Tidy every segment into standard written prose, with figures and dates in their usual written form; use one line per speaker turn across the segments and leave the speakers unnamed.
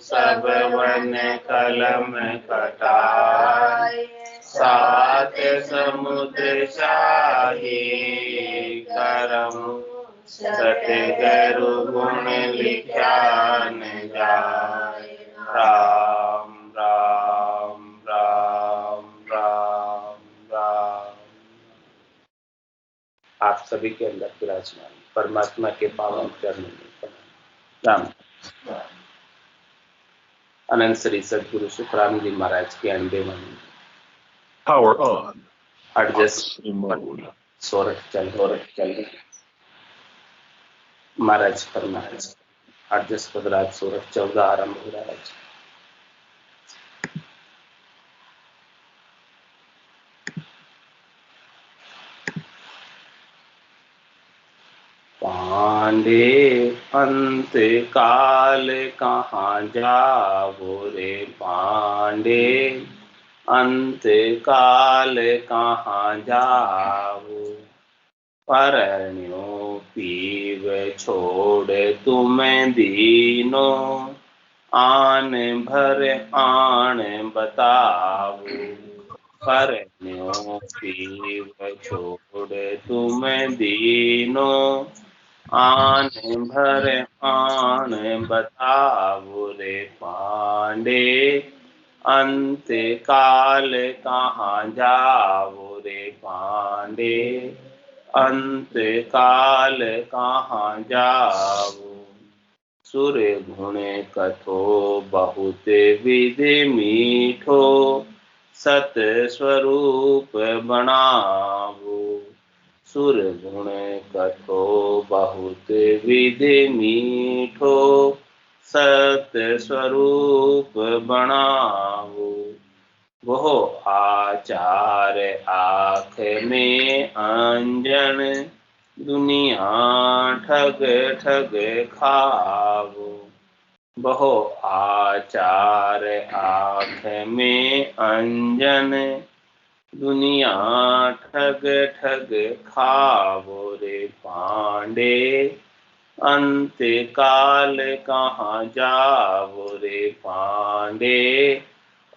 सब वन कलम कटाए, सात समुद्र शाही करम, सतगुरु गुण लिख्या न जाए। राम राम राम राम राम। आप सभी के अंदर विराजमान परमात्मा के पावन चरणों में राम। अनंत श्री सदगुरु सुखराम जी महाराज की 91
Power on.
Adjust
mode.
Sorath चल महाराज फरमाए एडजस्ट पदराज सोरठ 14 आरंभ हो रहा है। पांडे अंत काल कहाँ जाओ रे पांडे, अंत काल कहाँ जाओ, परण्यो पीव छोड़ तुम्हें दीनो, आन भर आन बताओ, परण्यो पीव छोड़ तुम्हें दीनो, आन भर आन बताओ रे पांडे, अंत काल कहाँ जाओ रे पांडे, अंत काल कहाँ जाओ, सुर गुण कथो बहुत विधि मीठो, सत स्वरूप बनाओ, सुर गुण कथो बहुत विधि मीठो, सत स्वरूप बनाओ, वो आचार आँख में अंजन, दुनिया ठग ठग खाओ, बहु आचार आँख में अंजन, दुनिया ठग ठग खाओ रे पांडे, अंत काल कहाँ जाओ रे पांडे,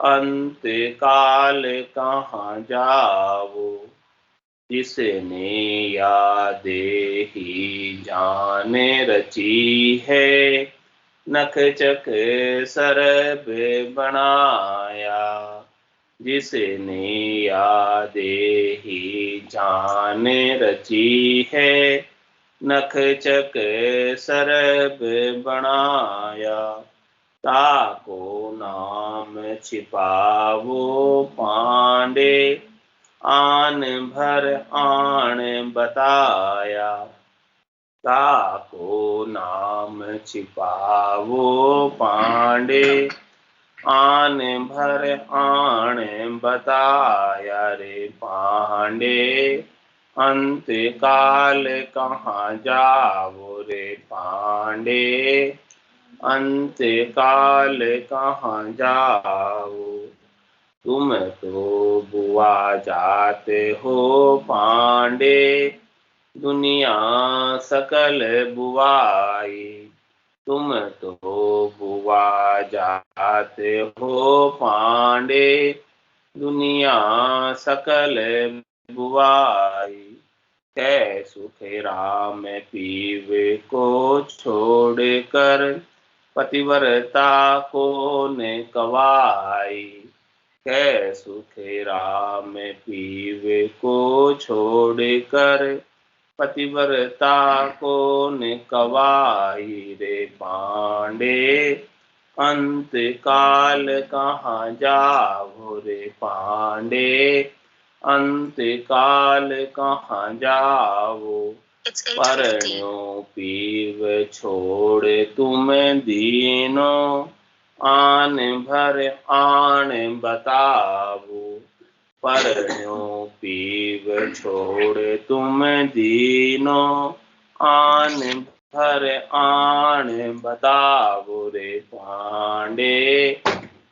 अंत काल कहाँ जाओ, जिसने याद ही जान रची है, नख चक सरब बनाया, जिसने याद ही जान रची है, नख चक सरब बनाया, ताको नाम छिपावो पांडे, आन भर आन बताया, ताको नाम छिपावो पांडे, आन भर आन बताया रे पांडे, अंत काल कहाँ जाओ रे पांडे, अंत काल कहाँ जाओ, तुम तो बुआ जाते हो पांडे, दुनिया सकल बुआई, तुम तो बुआ जाते हो पांडे, दुनिया सकल बुआई, कै सुख राम पीवे को छोड़ कर, पतिव्रता को ने कवाई, कै सुख राम पीवे को छोड़ कर, पतिव्रता को ने कवाई रे पांडे, अंत काल कहाँ जाओ रे पांडे, अंत काल कहाँ जाओ, परण्यो पीव छोड़ तुम दीनो, आन भर आन बताओ, परण्यो पीव छोड़ तुम दीनो, आन भर आन बताओ रे पांडे,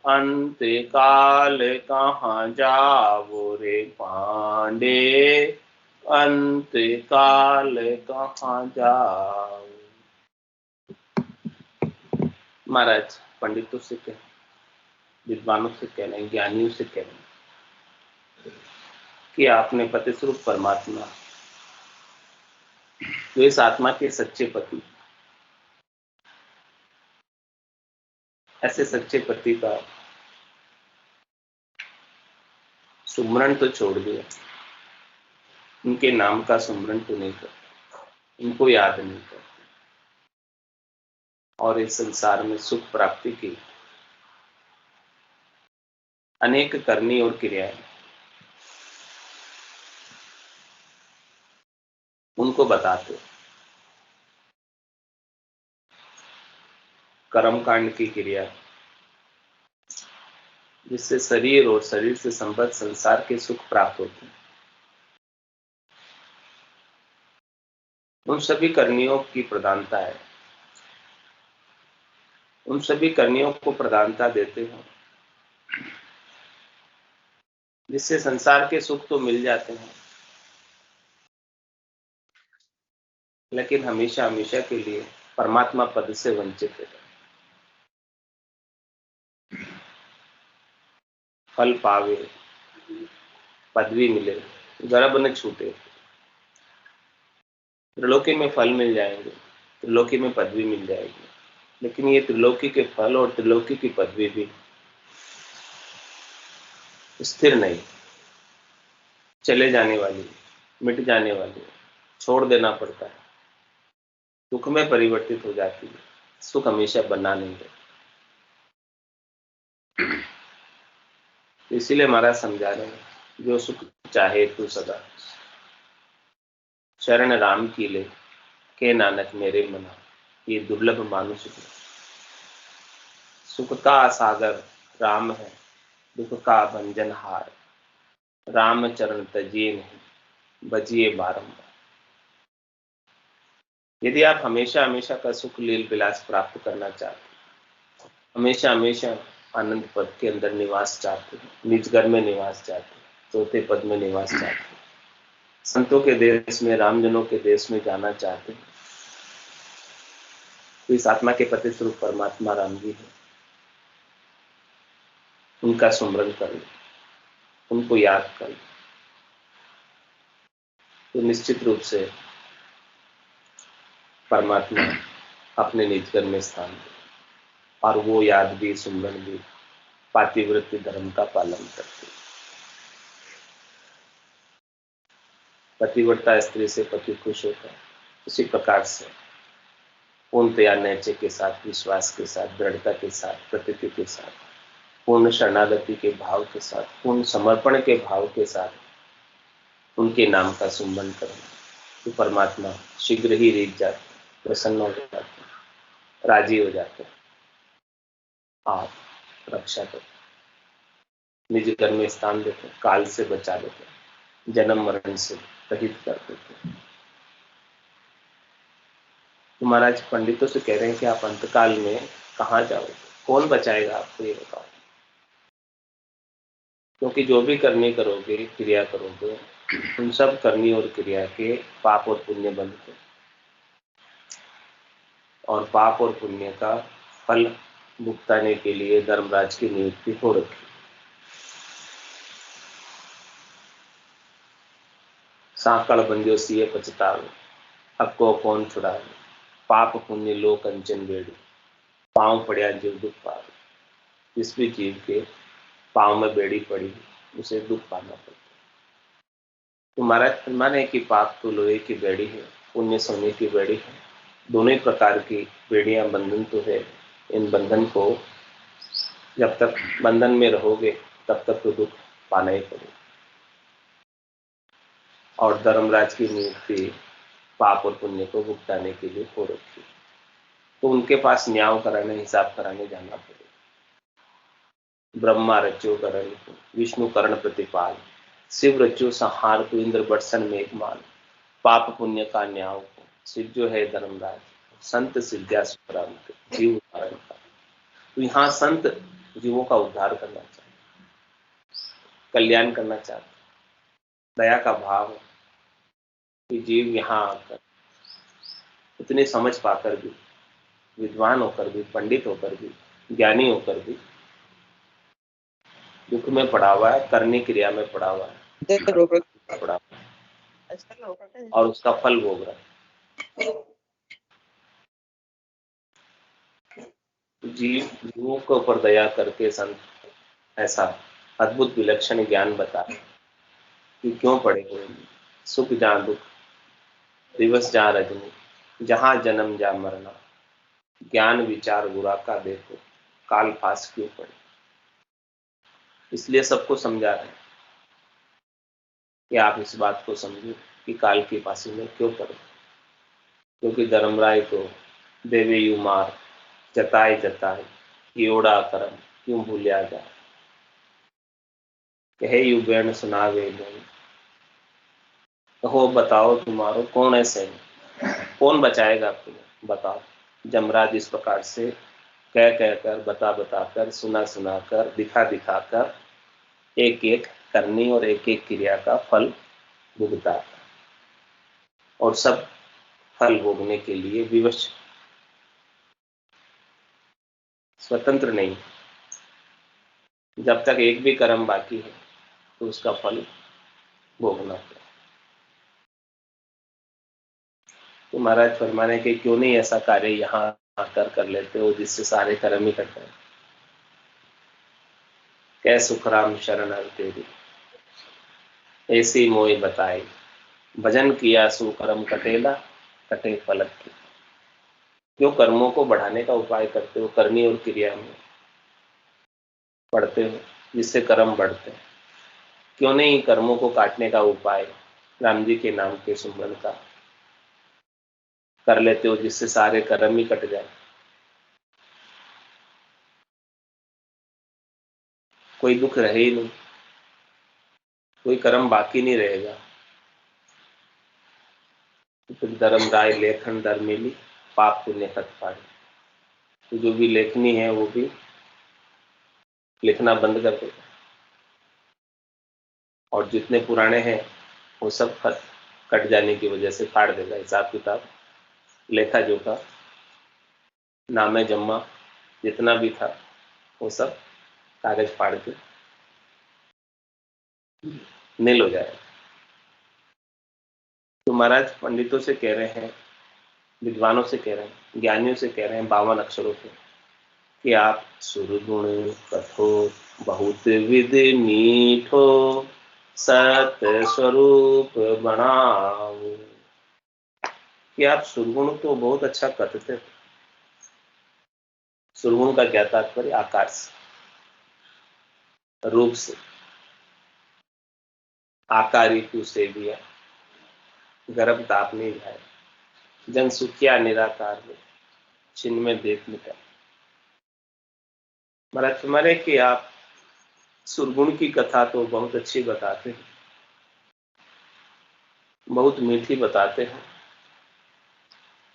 अंत काल कहाँ जाओ रे पांडे, अंत काल कहाँ जाओ। महाराज पंडितों से कह, विद्वानों से कह रहे हैं, ज्ञानियों से कह रहे हैं कि आपने पति स्वरूप परमात्मा जो इस आत्मा के सच्चे पति, ऐसे सच्चे पति का सुमरण तो छोड़ दिया, उनके नाम का सुमरण तो नहीं करता, उनको याद नहीं करता, और इस संसार में सुख प्राप्ति की अनेक करनी और क्रियाएं उनको बताते, कर्मकांड की क्रिया जिससे शरीर और शरीर से संबद्ध संसार के सुख प्राप्त होते हैं, उन सभी करनियों की प्रधानता है, उन सभी करनियों को प्रधानता देते हैं जिससे संसार के सुख तो मिल जाते हैं, लेकिन हमेशा हमेशा के लिए परमात्मा पद से वंचित है। फल पावे, पदवी मिले, गर्भ न छूटे, त्रिलोकी में फल मिल जाएंगे, त्रिलोकी में पदवी मिल जाएगी, लेकिन ये त्रिलोकी के फल और त्रिलोकी की पदवी भी स्थिर नहीं, चले जाने वाली, मिट जाने वाली, छोड़ देना पड़ता है, सुख में परिवर्तित हो जाती है, सुख हमेशा बना नहीं रहता। इसीलिए महाराज समझा रहे हैं, जो सुख चाहे तू सदा, शरण राम की ले के नानक मेरे मना, ये दुर्लभ मानुष सुख का सागर राम है, दुख का भंजन हार, राम चरण तजिए नहीं, बजिए बारंबार। यदि आप हमेशा हमेशा का सुख लील विलास प्राप्त करना चाहते हैं, हमेशा हमेशा आनंद पद के अंदर निवास चाहते हैं, निज घर में निवास चाहते हैं, चौथे पद में निवास चाहते हैं, संतों के देश में, रामजनों के देश में जाना चाहते हैं, तो इस आत्मा के पति स्वरूप परमात्मा राम जी है, उनका सुमरण कर लो, उनको याद कर लो, तो निश्चित रूप से परमात्मा अपने निज घर में स्थान दे, और वो याद भी, सुमरण भी पातिव्रत्य धर्म का पालन करते। पतिव्रता स्त्री से पति खुश होता है, उसी प्रकार से पूर्णतया नैचे के साथ, विश्वास के साथ, दृढ़ता के साथ, प्रतीति के साथ, पूर्ण शरणागति के भाव के साथ, पूर्ण समर्पण के भाव के साथ उनके नाम का सुमरण करें, तो परमात्मा शीघ्र ही रीझ जाते, प्रसन्न हो जाते, राजी हो जाते, आप रक्षा करते, निज घर में स्थान देते, काल से बचा देते, जन्म मरण से रहित कर देते। तो महाराज पंडितों से कह रहे हैं कि आप अंतकाल में कहाँ जाओगे, कौन बचाएगा आपको, ये बताओ, क्योंकि जो भी करनी करोगे, क्रिया करोगे, उन सब करनी और क्रिया के पाप और पुण्य बनते, और पाप और पुण्य का फल भुगताने के लिए धर्मराज की नियुक्ति हो रखी। सांकड़ बंदियों सिए पछतावे, अब को कौन छुड़ावे, पाप पुण्य लो कंचन बेड़ी, पांव पड़िया जीव दुख पावे। जिस भी जीव के पांव में बेड़ी पड़ी उसे दुख पाना पड़ता। तो महाराज माने कि पाप तो लोहे की बेड़ी है, पुण्य सोने की बेड़ी है, दोनों ही प्रकार की बेड़ियां, बंधन तो है, इन बंधन को जब तक बंधन में रहोगे तब तक तो दुख पाना ही पड़ेगा। और धर्मराज की नियुक्ति पाप और पुण्य को भुगताने के लिए हो रखी, तो उनके पास न्याय कराने, हिसाब कराने जाना पड़ेगा। ब्रह्मा रचो करण को, विष्णु करण प्रतिपाल, शिव रचो संहार को, इंद्र बटसन में एक मान, पाप पुण्य का न्याय को, शिव जो है धर्मराज, संत सिद्ध्या स्वरांत, जीव उद्धारण का। तो यहाँ संत जीवों का उद्धार करना चाहते, कल्याण करना चाहते, दया का भाव है कि जीव यहाँ आकर इतनी समझ पाकर भी विद्वान होकर भी, पंडित होकर भी, ज्ञानी होकर भी दुख में पड़ा हुआ है, करनी क्रिया में पड़ा हुआ है, पड़ा हुआ है और उसका फल भोग रहा है। जीवों के ऊपर दया करके संत ऐसा अद्भुत विलक्षण ज्ञान बता कि क्यों पड़े हुए सुख जहाँ दुख, दिवस जहाँ रजनी, जहाँ जन्म जहाँ मरना, ज्ञान विचार बुरा का देखो, काल फास क्यों पड़े। इसलिए सबको समझा रहे हैं कि आप इस बात को समझो कि काल की फांसी में क्यों पड़े, क्योंकि धर्मराय को देवे यू मार, जताए जताए कियोड़ा करम क्यों भूलिया जाए, कहे यू बैन सुनावे बैन, कहो बताओ तुम्हारो कौन है सही, कौन बचाएगा तुम्हें बताओ। जमराज इस प्रकार से कह कह कर, बता बता कर, सुना सुना कर, दिखा दिखा कर एक एक करनी और एक एक क्रिया का फल भुगता है और सब फल भोगने के लिए विवश, स्वतंत्र नहीं। जब तक एक भी कर्म बाकी है तो उसका फल भोगना पड़ेगा। तो महाराज फरमाने के क्यों नहीं ऐसा कार्य यहाँ आकर कर लेते हो जिससे सारे कर्म ही कट जाए। कै सुखराम शरण तेरी ऐसी मोई बताई, भजन किया सुकर्म कटेला, कटे फलक की। क्यों कर्मों को बढ़ाने का उपाय करते हो, करनी और क्रिया में पढ़ते हो जिससे कर्म बढ़ते हैं। क्यों नहीं कर्मों को काटने का उपाय राम जी के नाम के सुमरन का कर लेते हो जिससे सारे कर्म ही कट जाए। कोई दुख रहे ही नहीं, कोई कर्म बाकी नहीं रहेगा। तो धर्म राय लेखन दर मिली, पाप पुण्य खत पाए। तो जो भी लेखनी है वो भी लिखना बंद कर देगा और जितने पुराने हैं वो सब खत कट जाने की वजह से फाड़ देगा। हिसाब किताब, लेखा जोखा, नामे जम्मा जितना भी था वो सब कागज फाड़ के नील हो जाएगा। तो महाराज पंडितों से कह रहे हैं, विद्वानों से कह रहे हैं, ज्ञानियों से कह रहे हैं 52 अक्षरों के कि आप सुरगुण कठोर बहुत विध मीठो सत्य स्वरूप बनाओ। कि आप सुरगुण तो बहुत अच्छा करते थे। सुरगुण का क्या तात्पर्य? आकार से, रूप से, आकारी तू से दिया, गर्भ ताप नहीं जाए, जन सुखिया निराकार में, छिन्न में देख मिटा। महाराज तुम्हारे कि आप सुरगुण की कथा तो बहुत अच्छी बताते हैं, बहुत मीठी बताते हैं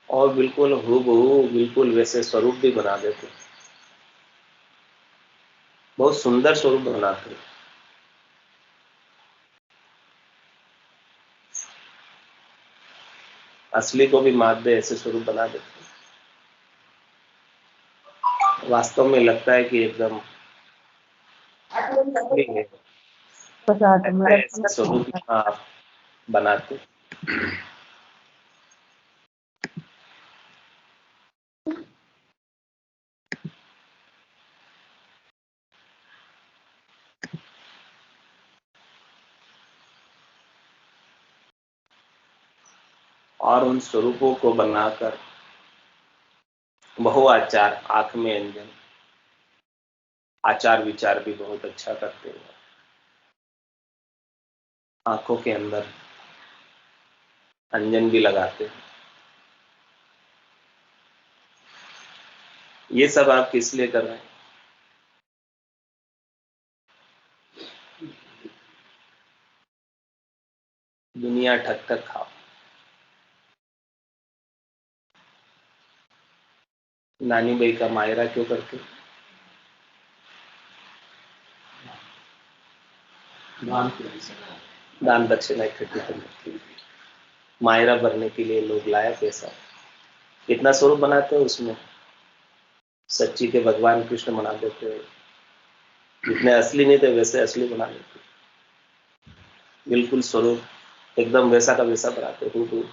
और बिल्कुल हूबहू बिल्कुल वैसे स्वरूप भी बना देते, बहुत सुंदर स्वरूप बनाते। असली को भी मात दे ऐसे स्वरूप बना देते। वास्तव में लगता है कि एकदम असली है, ऐसे स्वरूप आप बनाते। और उन स्वरूपों को बनाकर बहु आचार, आंख में अंजन, आचार विचार भी बहुत अच्छा करते हैं। आंखों के अंदर अंजन भी लगाते हैं। ये सब आप किस लिए कर रहे हैं? दुनिया ठक ठक खाओ। नानी भाई का मायरा क्यों करते? दान दक्षिणा इकट्ठी करने के लिए, मायरा भरने के लिए लोग लाया पैसा। कितना स्वरूप बनाते हैं उसमें, सच्ची के भगवान कृष्ण बना देते, जितने असली नहीं थे वैसे असली बना देते, बिल्कुल स्वरूप एकदम वैसा का वैसा बनाते, हूबहू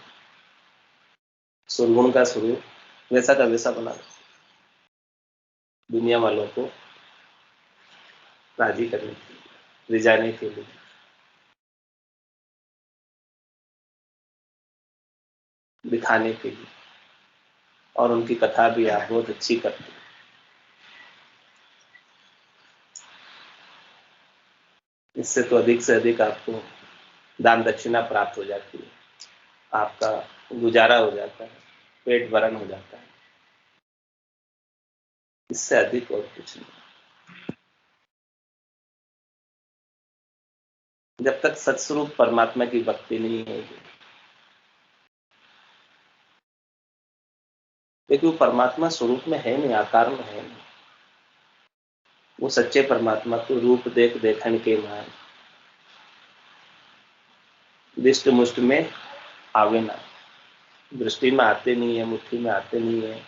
सुरगुण का स्वरूप वैसा का वैसा बना देते, दुनिया वालों को राजी करने के लिए, रिझाने के लिए। दिखाने के लिए, और उनकी कथा भी आप बहुत अच्छी करते हैं। इससे तो अधिक से अधिक आपको दान दक्षिणा प्राप्त हो जाती है, आपका गुजारा हो जाता है, पेट भरण हो जाता है, इससे अधिक और कुछ नहीं। जब तक सत्स्वरूप परमात्मा की भक्ति नहीं होगी, क्योंकि वो परमात्मा स्वरूप में है नहीं, आकार में है नहीं। वो सच्चे परमात्मा को रूप देख देखन के मान, दिष्ट मुष्ट में आवे ना, दृष्टि में आते नहीं है, मुट्ठी में आते नहीं है,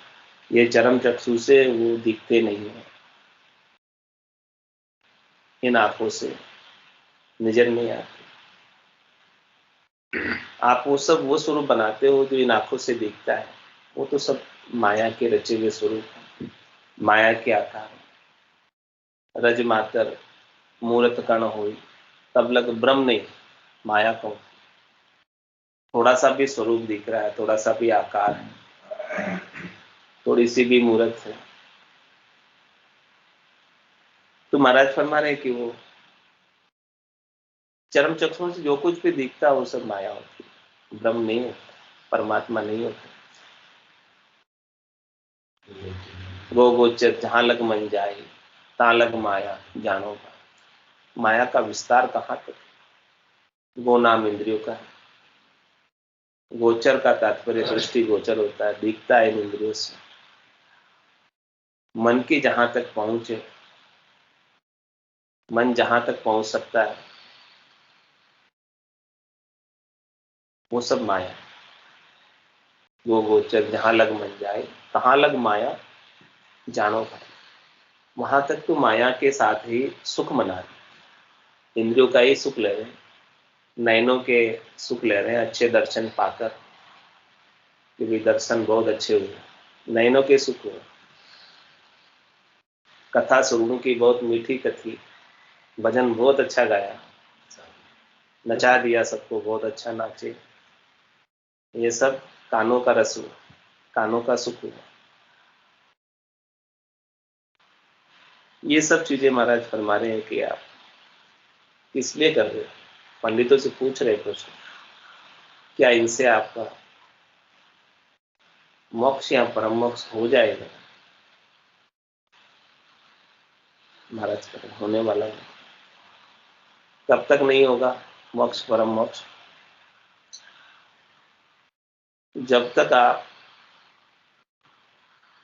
ये चरम चक्षु से वो दिखते नहीं है, इन आंखों से नजर नहीं आते। आप वो स्वरूप बनाते हो जो इन आंखों से दिखता है, वो तो सब माया के रचे हुए स्वरूप है, माया के आकार, रज मातर मूर्त कण होई, तब लग ब्रह्म नहीं माया को। थोड़ा सा भी स्वरूप दिख रहा है, थोड़ा सा भी आकार है, थोड़ी सी भी मूर्त है, तो महाराज फरमा रहे कि वो चरम चक्षुओं से जो कुछ भी दिखता है वो सब माया होती है, ब्रह्म नहीं होता, परमात्मा नहीं होता। गो गोचर जहां लग मन जाए, ता लग माया जानो का। माया का विस्तार कहाँ तक? गो नाम इंद्रियों का है, गोचर का तात्पर्य दृष्टि गोचर होता है, दिखता है इन इंद्रियों से। मन की जहां तक पहुंचे, मन जहां तक पहुंच सकता है वो सब माया। वो गोचर जहां लग मन जाए, कहां लग माया जानो का। वहां तक तो माया के साथ ही सुख मना रहे, इंद्रियों का ही सुख ले रहे हैं, नयनों के सुख ले रहे हैं, अच्छे दर्शन पाकर, क्योंकि दर्शन बहुत अच्छे हुए, नयनों के सुख हुए, कथा सुनने की बहुत मीठी कथी, भजन बहुत अच्छा गाया, नचा दिया सबको, बहुत अच्छा नाचे, ये सब कानों का रस हुआ, कानों का सुख हुआ। ये सब चीजें महाराज फरमा रहे हैं कि आप किस लिए कर रहे हो। पंडितों से पूछ रहे प्रश्न, क्या इनसे आपका मोक्ष या परम मोक्ष हो जाएगा? महाराज करें होने वाला नहीं। कब तक नहीं होगा मोक्ष परम मोक्ष? जब तक आप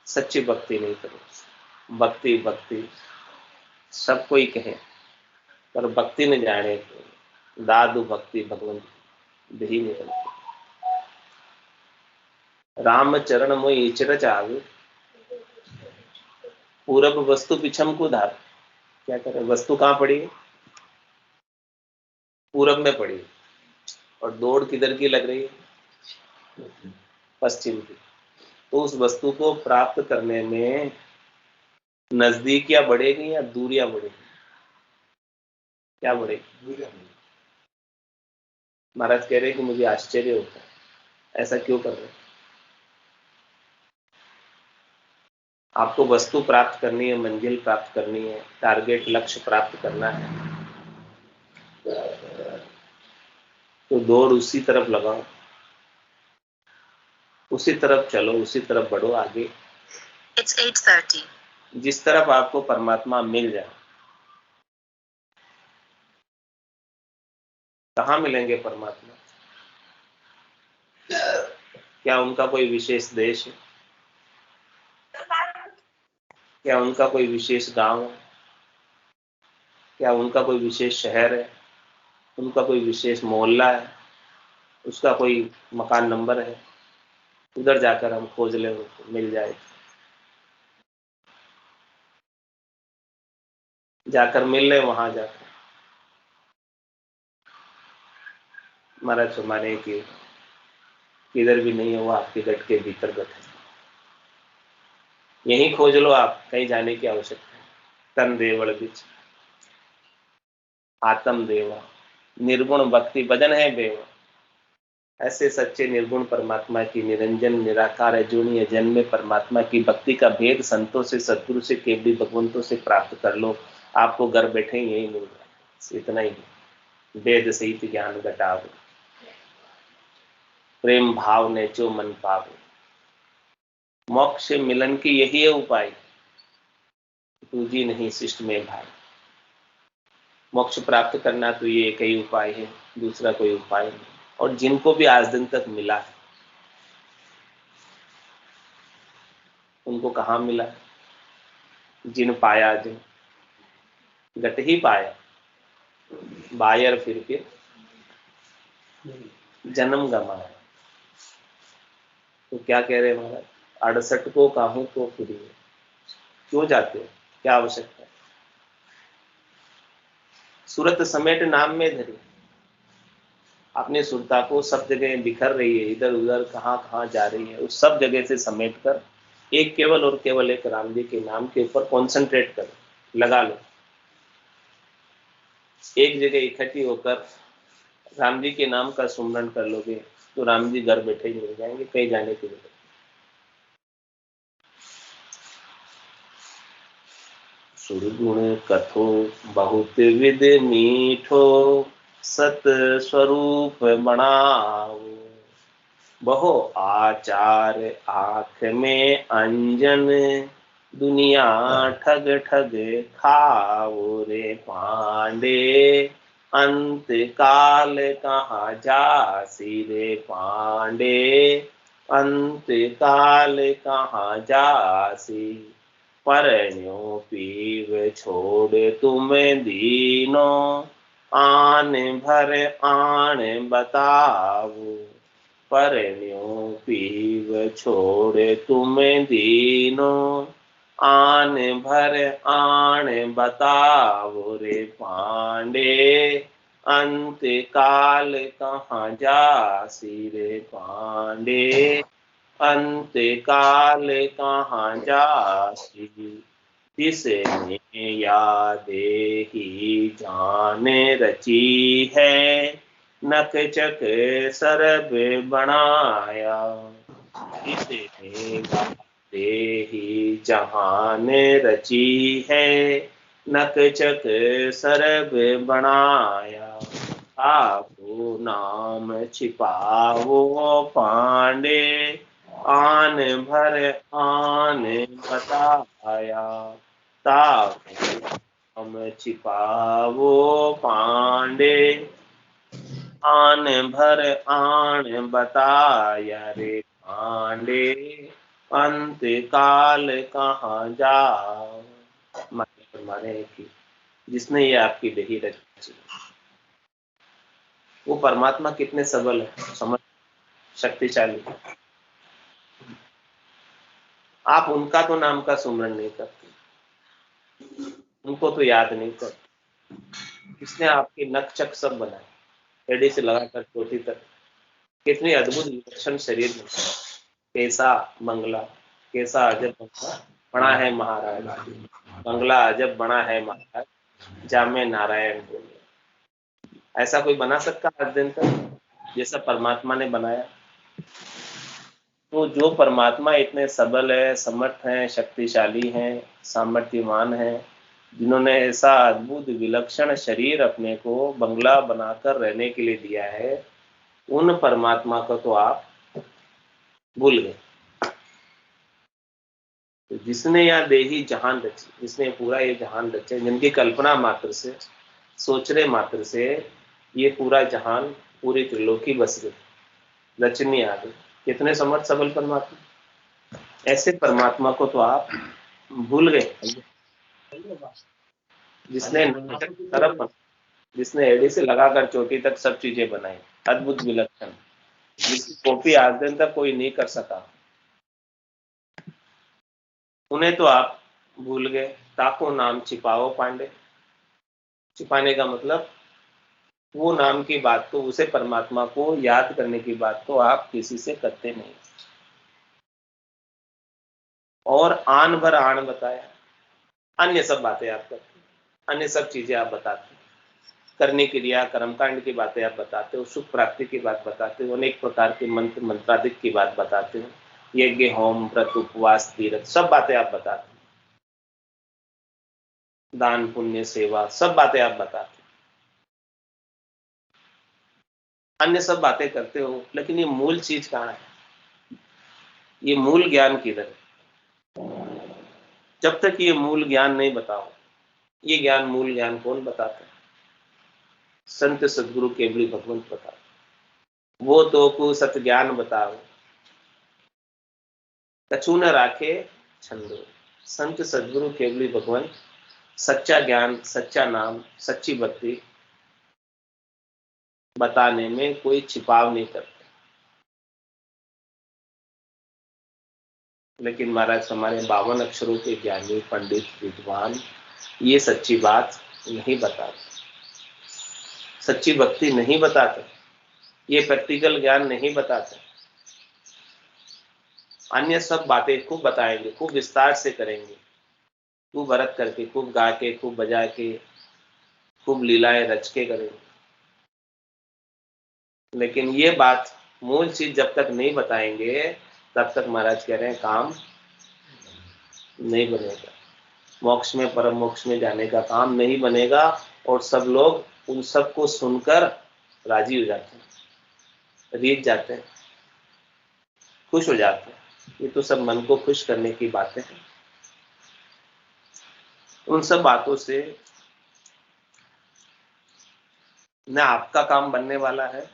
सच्ची भक्ति नहीं करो। भक्ति भक्ति सब कोई कहे, पर भक्ति न जाने को दादु भक्ति भगवंत दही निकलती। राम चरण मोहि चिरच आवे, पूरब वस्तु पिछम को धार। क्या करे, वस्तु कहाँ पड़ी है? पूरब में पड़ी है, और दौड़ किधर की लग रही है? पश्चिम की। तो उस वस्तु को प्राप्त करने में नजदीकियां बढ़ेगी या दूरियां बढ़ेगी? क्या बढ़ेगी? महाराज कह रहे हैं कि मुझे आश्चर्य होता है, ऐसा क्यों कर रहे हैं? आपको वस्तु प्राप्त करनी है, मंजिल प्राप्त करनी है, टारगेट लक्ष्य प्राप्त करना है, तो दौड़ उसी तरफ लगाओ, उसी तरफ चलो, उसी तरफ बढ़ो आगे। It's 8:30. जिस तरफ आपको परमात्मा मिल जाए। कहाँ मिलेंगे परमात्मा? क्या उनका कोई विशेष देश है? क्या उनका कोई विशेष गांव है? क्या उनका कोई विशेष शहर है? उनका कोई विशेष मोहल्ला है? उसका कोई मकान नंबर है? उधर जाकर हम खोज ले, मिल जाए। जाकर मिल ले वहां जाकर, महाराज फरमाने की किधर भी नहीं है, वो आपके गट के भीतर बैठे, यहीं खोज लो, आप कहीं जाने की आवश्यकता है। तन देवड़ बिच आत्म देवा, निर्गुण भक्ति भजन है बेवा। ऐसे सच्चे निर्गुण परमात्मा की निरंजन निराकार अजूनी जन्म परमात्मा की भक्ति का भेद संतों से, सदगुरु से, केवली भगवंतों से प्राप्त कर लो। आपको घर बैठे ही यही मिल रहा है, इतना ही। वेद सहित ज्ञान घटाओ, प्रेम भाव ने जो मन पाओ। मोक्ष मिलन की यही है उपाय, पूजी नहीं शिष्ट में भाई। मोक्ष प्राप्त करना तो ये एक ही उपाय है, दूसरा कोई उपाय नहीं। और जिनको भी आज दिन तक मिला है, उनको कहाँ मिला? जिन पाया, जिन गट ही पाया, बायर फिर जन्म गमाया। तो क्या कह रहे महाराज, 68 को काहू तो फिर क्यों जाते हो, क्या आवश्यकता है? सूरत समेट नाम में धरी, अपनी सुरता को सब जगह बिखर रही है, इधर उधर कहाँ कहाँ जा रही है, उस सब जगह से समेट कर एक केवल और केवल एक राम जी के नाम के ऊपर कॉन्सेंट्रेट कर, लगा लो। एक जगह इकट्ठी होकर राम जी के नाम का सुमरण कर लोगे तो राम जी घर बैठे ही मिल जाएंगे, कहीं जाने की जरूरत। सुरगुण कथो बहुत विद मीठो, सत स्वरूप बनाओ। बहु आचार आंख में अंजन, दुनिया ठग ठग खाओ रे पांडे। अंत काल कहाँ जासी रे पांडे, अंत काल कहाँ जासी। परण्यो पीव छोड़ तुम दीनो, आन भर आन बताओ। परण्यो पीव छोड़ तुम दीनो, आन भर आन बताओ रे पांडे। अंत काल कहाँ जासी रे पांडे, अंत काल कहाँ जासी। जिसने याद ही जान रची है, नक चक सरब बनाया। जिसने याद ही जहान रची है, नक चक सरब बनाया। आपको नाम छिपाओ पांडे, आन भर आन बताया। ताको हम छिपाओ पांडे, आन भर आन बताया रे पांडे। अंत काल कहाँ जाओ। माने कि जिसने ये आपकी देही रची, वो परमात्मा कितने सबल है, समझ, शक्तिशाली। आप उनका तो नाम का सुमरण नहीं करते, उनको तो याद नहीं करते। किसने आपके नख चक सब बनाए, एड़ी से लगाकर चोटी तक, कितनी अद्भुत विलक्षण शरीर में। कैसा बंगला, कैसा अजब बंगला बना है महाराज, बंगला अजब बना है महाराज, जामे नारायण बोले। ऐसा कोई बना सकता आज दिन तक जैसा परमात्मा ने बनाया? तो जो परमात्मा इतने सबल है, समर्थ हैं, शक्तिशाली हैं, सामर्थ्यवान हैं, जिन्होंने ऐसा अद्भुत विलक्षण शरीर अपने को बंगला बनाकर रहने के लिए दिया है, उन परमात्मा को तो आप भूल गए। तो जिसने यह देही जहान रची, जिसने पूरा ये जहान रचा, जिनकी कल्पना मात्र से, सोचने मात्र से ये पूरा जहान, पूरी त्रिलोकी बस गई, रचनी आ गई। कितने समर्थ सबल परमात्मा, ऐसे परमात्मा को तो आप भूल गए। जिसने तरफ, जिसने एड़ी से लगाकर चोटी तक सब चीजें बनाई, अद्भुत विलक्षण, जिसकी कॉपी आज दिन तक कोई नहीं कर सका, उन्हें तो आप भूल गए। ताको नाम छिपाओ पांडे, छिपाने का मतलब वो नाम की बात तो, उसे परमात्मा को याद करने की बात तो आप किसी से करते नहीं। और आन भर आन बताया, अन्य सब बातें आप करते हैं, अन्य सब चीजें आप बताते हैं, करने क्रिया कर्मकांड की बातें आप बताते हो, सुख प्राप्ति की बात बताते हो, अनेक प्रकार के मंत्र मंत्रादिक की बात बताते हो, यज्ञ होम व्रत उपवास तीर्थ सब बातें आप बताते हो, दान पुण्य सेवा सब बातें आप बताते हो, अन्य सब बातें करते हो, लेकिन ये मूल चीज कहाँ है? ये मूल ज्ञान किधर है? जब तक ये मूल ज्ञान नहीं बताओ, ये ज्ञान मूल ज्ञान कौन बताता है? संत सदगुरु केवली भगवंत बताओ। वो तो को सत ज्ञान बताओ, कछु न राखे छंदो। संत सदगुरु केवली भगवंत सच्चा ज्ञान, सच्चा नाम, सच्ची भक्ति बताने में कोई छिपाव नहीं करते। लेकिन महाराज हमारे 52 अक्षरों के ज्ञानी पंडित विद्वान ये सच्ची बात नहीं बताते, सच्ची भक्ति नहीं बताते, ये प्रैक्टिकल ज्ञान नहीं बताते। अन्य सब बातें खूब बताएंगे, खूब विस्तार से करेंगे, खूब भरत करके, खूब गा के, खूब बजा के, खूब लीलाएं रच के करेंगे। लेकिन ये बात मूल चीज जब तक नहीं बताएंगे तब तक महाराज कह रहे हैं काम नहीं बनेगा, मोक्ष में परम मोक्ष में जाने का काम नहीं बनेगा। और सब लोग उन सबको सुनकर राजी हो जाते हैं, रीझ जाते हैं, खुश हो जाते हैं। ये तो सब मन को खुश करने की बातें हैं। उन सब बातों से न आपका काम बनने वाला है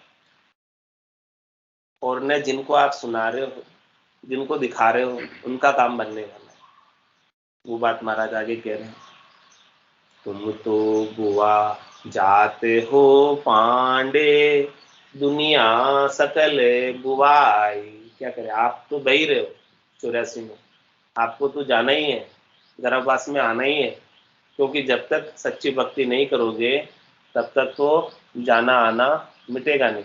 और न जिनको आप सुना रहे हो, जिनको दिखा रहे हो, उनका काम बनने वाला है। वो बात महाराज आगे कह रहे हैं, तुम तो बुआ जाते हो पांडे, दुनिया सकल बुआई। क्या करें, आप तो बही रहे हो 84 में, आपको तो जाना ही है, गर्भवास में आना ही है। क्योंकि जब तक सच्ची भक्ति नहीं करोगे तब तक तो जाना आना मिटेगा नहीं।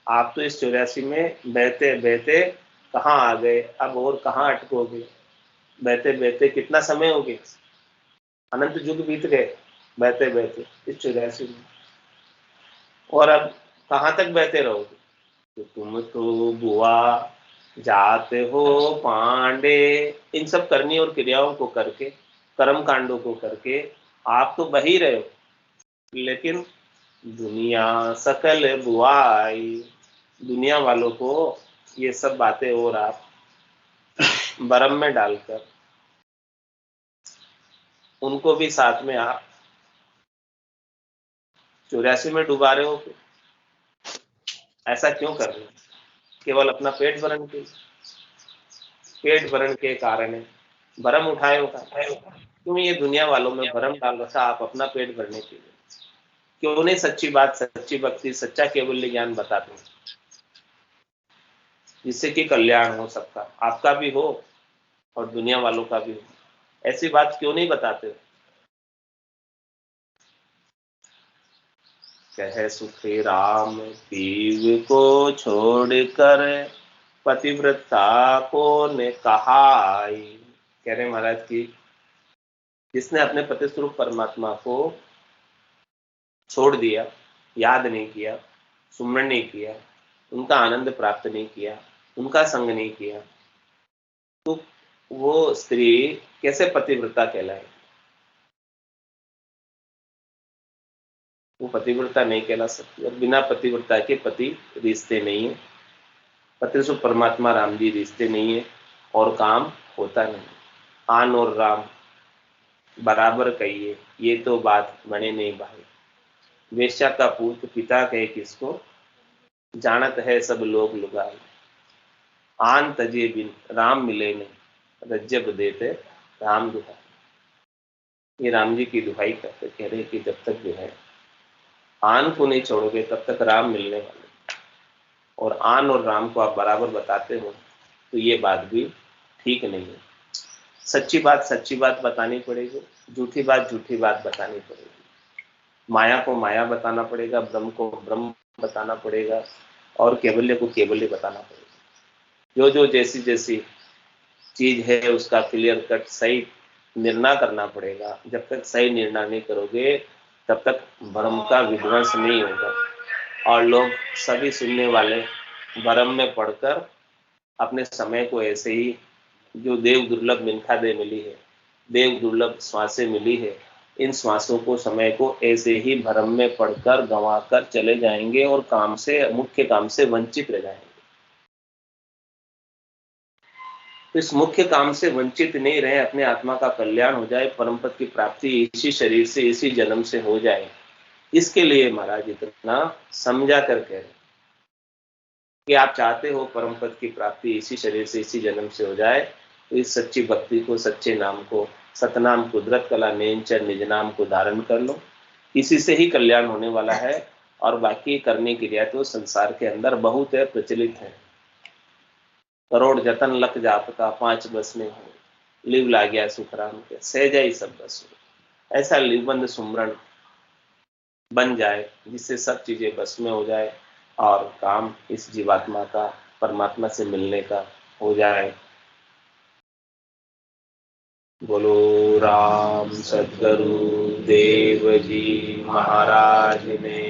आप तो इस 84 में बहते बहते कहाँ आ गए, अब और कहाँ अटकोगे? बहते बहते कितना समय हो गया, अनंत युग बीत गए बहते बहते इस 84 में, और अब कहाँ तक बहते रहोगे? तो तुम तो बुआ जाते हो पांडे, इन सब करनी और क्रियाओं को करके, कर्म कांडों को करके आप तो बही रहे हो, लेकिन दुनिया सकल बुआई, दुनिया वालों को ये सब बातें और आप बरम में डालकर उनको भी साथ में आप 84 में डुबा रहे हो। ऐसा क्यों कर रहे हो? केवल अपना पेट भरण के कारण है, भरम उठाए होगा। क्यों ये दुनिया वालों में भरम डाल रखा आप अपना पेट भरने के लिए? क्यों नहीं सच्ची बात, सच्ची भक्ति, सच्चा केवल ज्ञान बताते हैं, जिससे कि कल्याण हो सबका, आपका भी हो और दुनिया वालों का भी हो? ऐसी बात क्यों नहीं बताते हो? कह सुखी राम पीव को छोड़कर, पतिव्रता को ने कहाई। कह रहे महाराज की जिसने अपने पति स्वरूप परमात्मा को छोड़ दिया, याद नहीं किया, सुमरण नहीं किया, उनका आनंद प्राप्त नहीं किया, उनका संग नहीं किया, तो वो स्त्री कैसे पतिव्रता कहलाए? वो पतिव्रता नहीं कहला सकती। और बिना पतिव्रता के पति रिश्ते नहीं है, पति स्वरूप परमात्मा राम जी रिश्ते नहीं है, और काम होता नहीं। आन और राम बराबर कहिए, ये तो बात बने नहीं भाई। वेश्या का पूत पिता कहे किसको, जानत है सब लोग लुगाई। आन तजे बिन राम मिले नहीं, रज्जब देते राम दुहाई। ये राम जी की दुहाई करते कह रहे कि जब तक जो है आन को नहीं छोड़ोगे तब तक राम मिलने वाले, और आन और राम को आप बराबर बताते हो तो ये बात भी ठीक नहीं है। सच्ची बात सच्ची बात बतानी पड़ेगी, झूठी बात झूठी बात बतानी पड़ेगी। माया को माया बताना पड़ेगा, ब्रह्म को ब्रह्म बताना पड़ेगा, और कैवल्य को कैवल्य बताना पड़ेगा। जो जो जैसी जैसी चीज है उसका क्लियर कट सही निर्णय करना पड़ेगा। जब तक सही निर्णय नहीं करोगे तब तक भ्रम का विध्वंस नहीं होगा। और लोग सभी सुनने वाले भ्रम में पढ़कर अपने समय को ऐसे ही, जो देव दुर्लभ मिनखा दे मिली है, देव दुर्लभ श्वासें मिली है, इन श्वासों को समय को ऐसे ही भ्रम में पढ़कर गंवा कर चले जाएंगे और काम से, मुख्य काम से वंचित रह जाएंगे। तो इस मुख्य काम से वंचित नहीं रहे, अपने आत्मा का कल्याण हो जाए, परम पद की प्राप्ति इसी शरीर से इसी जन्म से हो जाए, इसके लिए महाराज इतना समझा कर कह रहे कि आप चाहते हो परम पद की प्राप्ति इसी शरीर से इसी जन्म से हो जाए, तो इस सच्ची भक्ति को, सच्चे नाम को, सतनाम कुदरत कला नेंचर निज नाम को धारण कर लो। इसी से ही कल्याण होने वाला है। और बाकी करने की रिया तो संसार के अंदर बहुत है, प्रचलित है। करोड़ जतन लख जाप का, पांच बस में हो, लिव ला गया सुखराम के, सहजा ही सब बस हो। ऐसा लिवबंद सुमरण बन जाए जिससे सब चीजें बस में हो जाए और काम इस जीवात्मा का परमात्मा से मिलने का हो जाए। बोलो राम सद्गुरु देव जी महाराज ने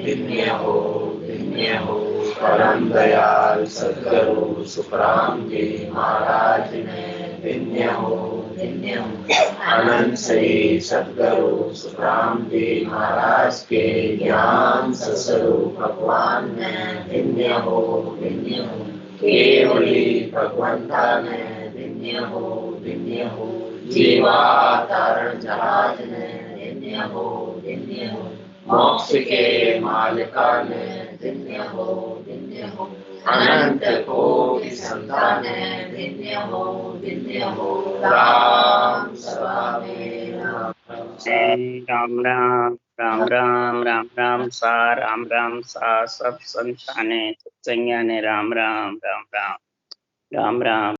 धन्य हो, धन्य हो। परम दयाल सद्गुरु सुखराम जी महाराज ने धन्य हो, धन्य हो। अनंत श्री सद्गुरु सुखराम जी महाराज के ज्ञान स्वरूप भगवान ने धन्य हो, धन्य हो। केवली भगवंता ने धन्य हो, धन्य हो। जीवावतारण जहाज ने धन्य हो, धन्य हो। मोक्ष के मालिका ने धन्य हो, धन्य हो। अनंत कोटि संतान ने धन्य हो, धन्य हो। राम सभा में राम
राम राम राम राम राम राम राम सा सब संताने सत्संज्ञा ने राम राम राम राम राम राम।